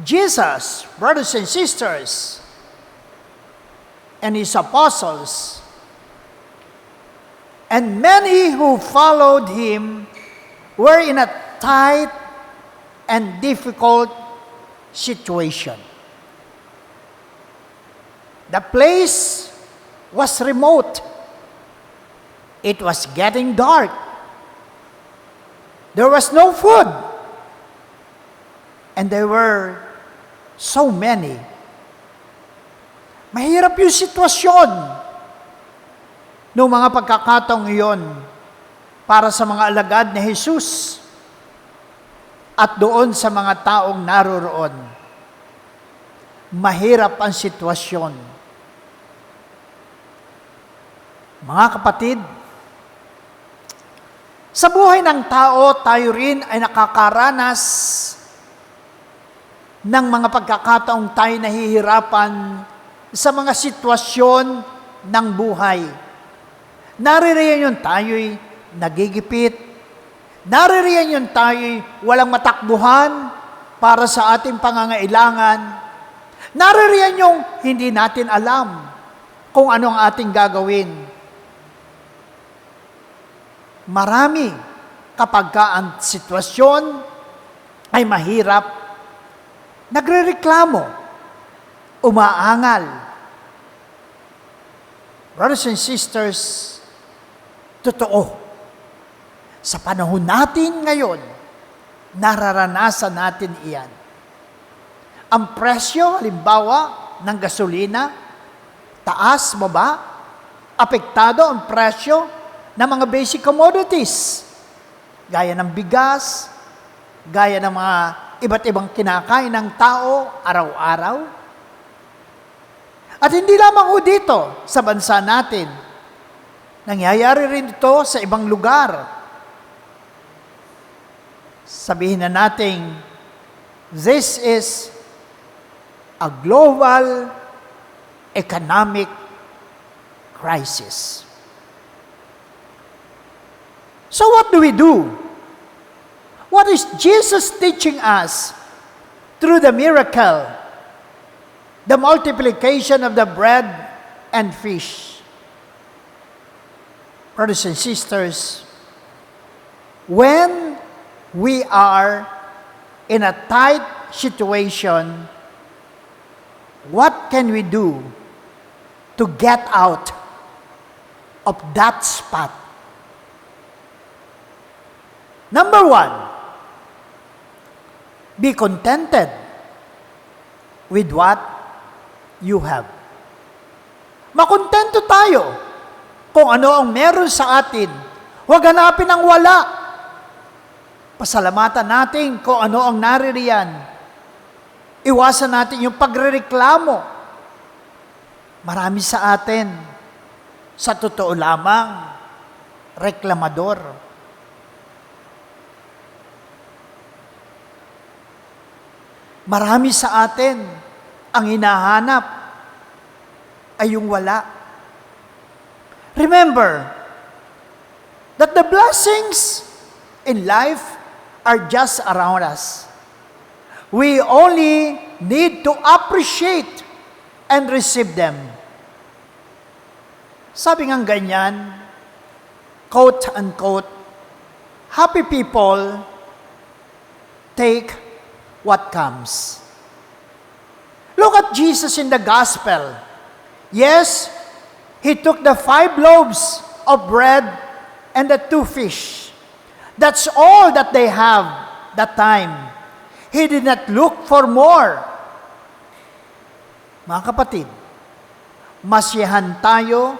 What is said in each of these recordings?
Jesus, brothers and sisters, and his apostles, and many who followed him were in a tight and difficult situation. The place was remote. It was getting dark. There was no food. And there were so many. Mahirap yung sitwasyon noong mga pagkakataong iyon para sa mga alagad ni Jesus at doon sa mga taong naroroon. Mahirap ang sitwasyon. Mga kapatid, sa buhay ng tao, tayo rin ay nakakaranas ng mga pagkakataong tayo nahihirapan sa mga sitwasyon ng buhay. Naririyan yung tayo'y nagigipit. Naririyan yung tayo'y walang matakbuhan para sa ating pangangailangan. Naririyan yung hindi natin alam kung ano ang ating gagawin. Marami kapag ang sitwasyon ay mahirap, nagrereklamo, umaangal. Brothers and sisters, totoo, sa panahon natin ngayon, nararanasan natin iyan. Ang presyo, halimbawa, ng gasolina, taas, baba, apektado ang presyo ng mga basic commodities, gaya ng bigas, gaya ng mga iba't ibang kinakain ng tao araw-araw. At hindi lamang dito sa bansa natin, nangyayari rin ito sa ibang lugar. Sabihin na natin, this is a global economic crisis. So what do we do? What is Jesus teaching us through the miracle, the multiplication of the bread and fish? Brothers and sisters, when we are in a tight situation, what can we do to get out of that spot? Number one, be contented with what you have. Makontento tayo kung ano ang meron sa atin. Huwag hanapin ang wala. Pasalamatan natin kung ano ang naririyan. Iwasan natin yung pagrereklamo. Marami sa atin, sa totoo lamang, reklamador. Marami sa atin, ang hinahanap ay yung wala. Remember that the blessings in life are just around us. We only need to appreciate and receive them. Sabi nga ganyan, quote unquote, happy people take what comes. Look at Jesus in the gospel. Yes, he took the 5 loaves of bread and the 2 fish. That's all that they have that time. He did not look for more. Mga kapatid, masiyahan tayo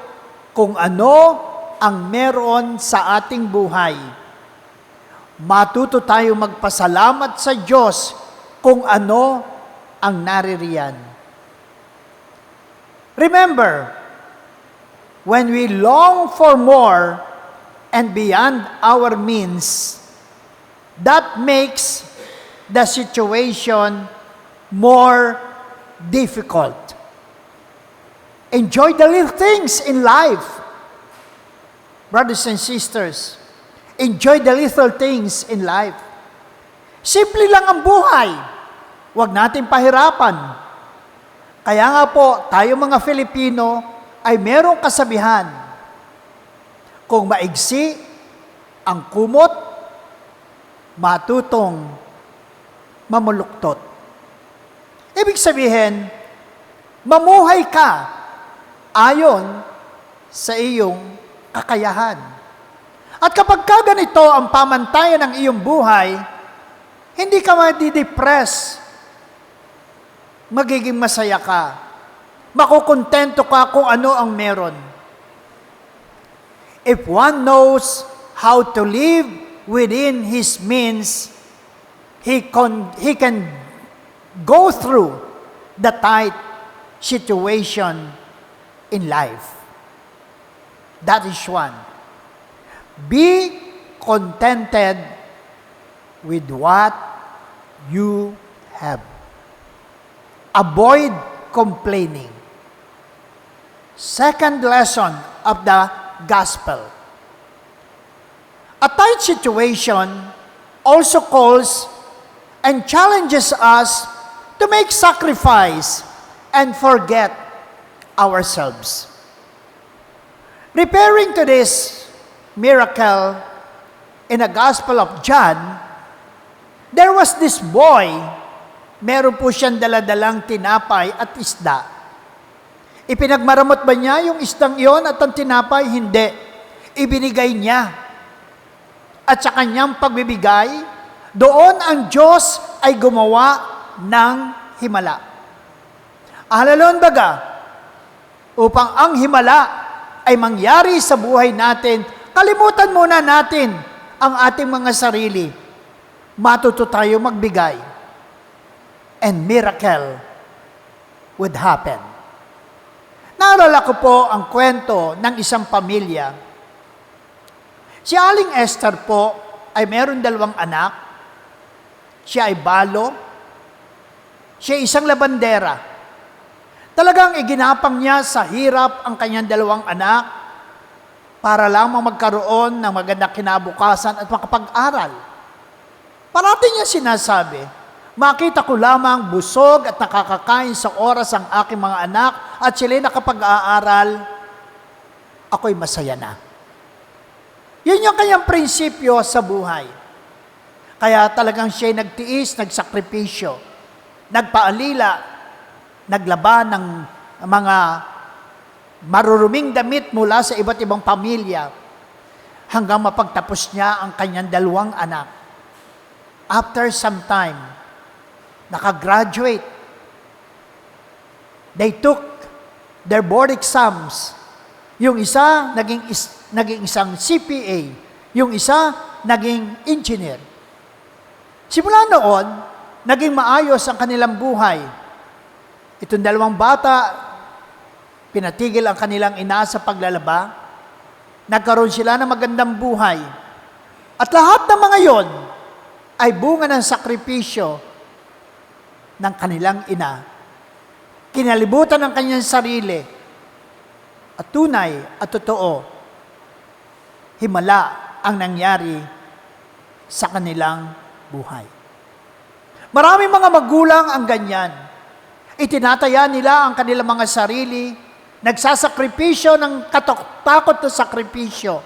kung ano ang meron sa ating buhay. Matuto tayo magpasalamat sa Diyos kung ano ang naririyan. Remember, when we long for more and beyond our means, that makes the situation more difficult. Enjoy the little things in life. Brothers and sisters, enjoy the little things in life. Simple lang ang buhay. Huwag natin pahirapan. Kaya nga po, tayo mga Filipino ay merong kasabihan. Kung maigsi ang kumot, matutong mamuluktot. Ibig sabihin, mamuhay ka ayon sa iyong kakayahan. At kapag ka ganito ang pamantayan ng iyong buhay, hindi ka madidepress. Magiging masaya ka. Makukontento ka kung ano ang meron. If one knows how to live within his means, he can go through the tight situation in life. That is one. Be contented with what you have. Avoid complaining. Second lesson of the gospel. A tight situation also calls and challenges us to make sacrifice and forget ourselves. Referring to this miracle in the Gospel of John, there was this boy, meron po siyang daladalang tinapay at isda. Ipinagmaramot ba niya yung isdang iyon at ang tinapay? Hindi. Ibinigay niya. At sa kanyang pagbibigay, doon ang Diyos ay gumawa ng himala. Alalon baga, upang ang himala ay mangyari sa buhay natin, kalimutan muna natin ang ating mga sarili. Matuto tayo magbigay. And miracle would happen. Naalala ko po ang kwento ng isang pamilya. Si Aling Esther po ay meron 2 anak. Siya ay balo. Siya ay isang labandera. Talagang iginapang niya sa hirap ang kanyang 2 anak para lamang magkaroon ng magandang kinabukasan at makapag-aral. Parati niya sinasabi, makita ko lamang busog at nakakakain sa oras ang aking mga anak at sila'y nakapag-aaral, ako'y masaya na. Yun yung kanyang prinsipyo sa buhay. Kaya talagang siya'y nagtiis, nagsakripisyo, nagpaalila, naglaban ng mga maruruming damit mula sa iba't ibang pamilya hanggang mapagtapos niya ang kanyang 2 anak. After some time, nakagraduate. They took their board exams. Yung isa, naging isang CPA. Yung isa, naging engineer. Simula noon, naging maayos ang kanilang buhay. Itong 2 bata, pinatigil ang kanilang ina sa paglalaba. Nagkaroon sila ng magandang buhay. At lahat ng mga yon ay bunga ng sakripisyo ng kanilang ina. Kinalibutan ng kanyang sarili. At tunay at totoo, himala ang nangyari sa kanilang buhay. Maraming mga magulang ang ganyan. Itinataya nila ang kanilang mga sarili, nagsasakripisyo ng takot na sakripisyo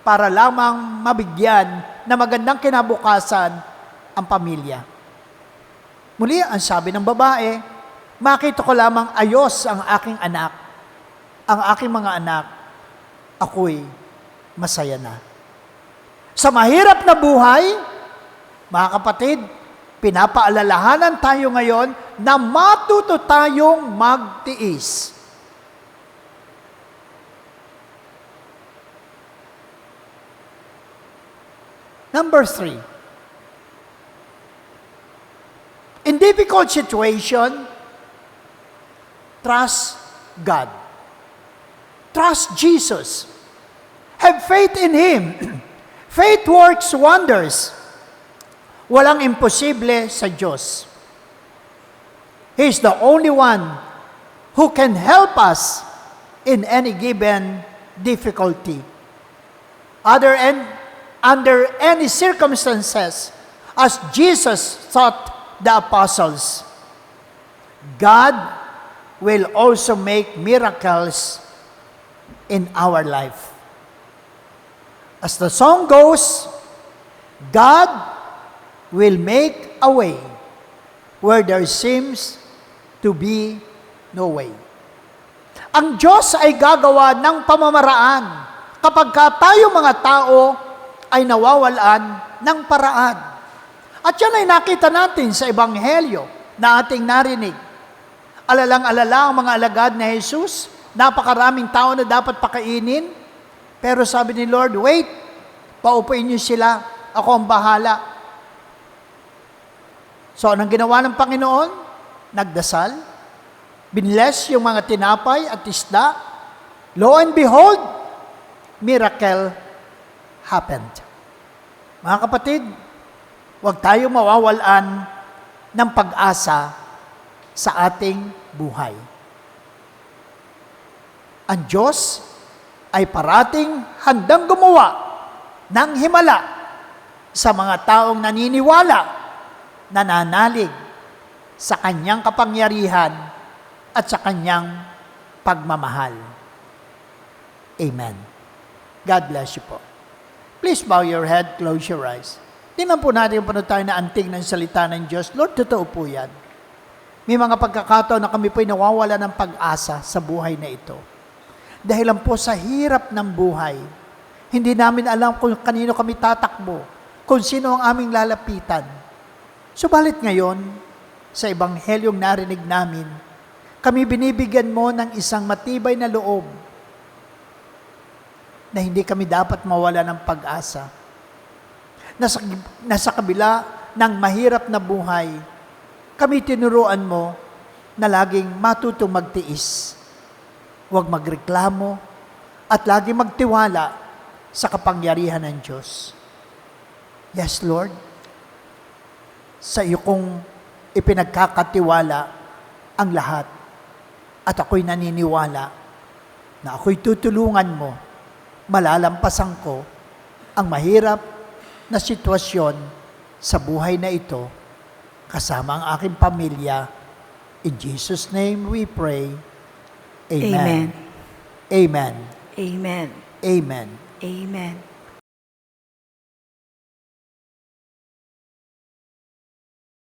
para lamang mabigyan na magandang kinabukasan ang pamilya. Muli, ang sabi ng babae, makita ko lamang ayos ang aking anak, ang aking mga anak, ako'y masaya na. Sa mahirap na buhay, mga kapatid, pinapaalalahanan tayo ngayon na matuto tayong magtiis. Number 3. In difficult situation, trust God. Trust Jesus. Have faith in Him. Faith works wonders. Walang imposible sa Diyos. He is the only one who can help us in any given difficulty. Under any circumstances, as Jesus taught the apostles, God will also make miracles in our life. As the song goes, God will make a way where there seems to be no way. Ang Diyos ay gagawa ng pamamaraan kapag tayo mga tao ay nawawalan ng paraan. At yan ay nakita natin sa Ebanghelyo na ating narinig. Alalang-alala ang mga alagad ni Jesus, napakaraming tao na dapat pakainin, pero sabi ni Lord, wait, paupuin niyo sila, ako ang bahala. So, anong ginawa ng Panginoon? Nagdasal, binless yung mga tinapay at isda. Lo and behold, miracle happened. Mga kapatid, huwag tayo mawawalan ng pag-asa sa ating buhay. Ang Diyos ay parating handang gumawa ng himala sa mga taong naniniwala, nananalig sa Kanyang kapangyarihan at sa Kanyang pagmamahal. Amen. God bless you po. Please bow your head, close your eyes. Tingnan po natin kung paano tayo na anting ng salita ng Diyos. Lord, totoo po yan. May mga pagkakataon na kami po'y nawawala ng pag-asa sa buhay na ito. Dahil lang po sa hirap ng buhay, hindi namin alam kung kanino kami tatakbo, kung sino ang aming lalapitan. Subalit ngayon, sa Ebanghelyong narinig namin, kami binibigyan mo ng isang matibay na loob na hindi kami dapat mawala ng pag-asa. Nasa kabila ng mahirap na buhay, kami tinuruan mo na laging matutong magtiis. Huwag magreklamo at laging magtiwala sa kapangyarihan ng Diyos. Yes, Lord. Sa iyo kong ipinagkakatiwala ang lahat. At ako'y naniniwala na ako'y tutulungan mo, malalampasan ko ang mahirap na sitwasyon sa buhay na ito kasama ang aking pamilya. In Jesus' name we pray. Amen. Amen. Amen. Amen. Amen. Amen.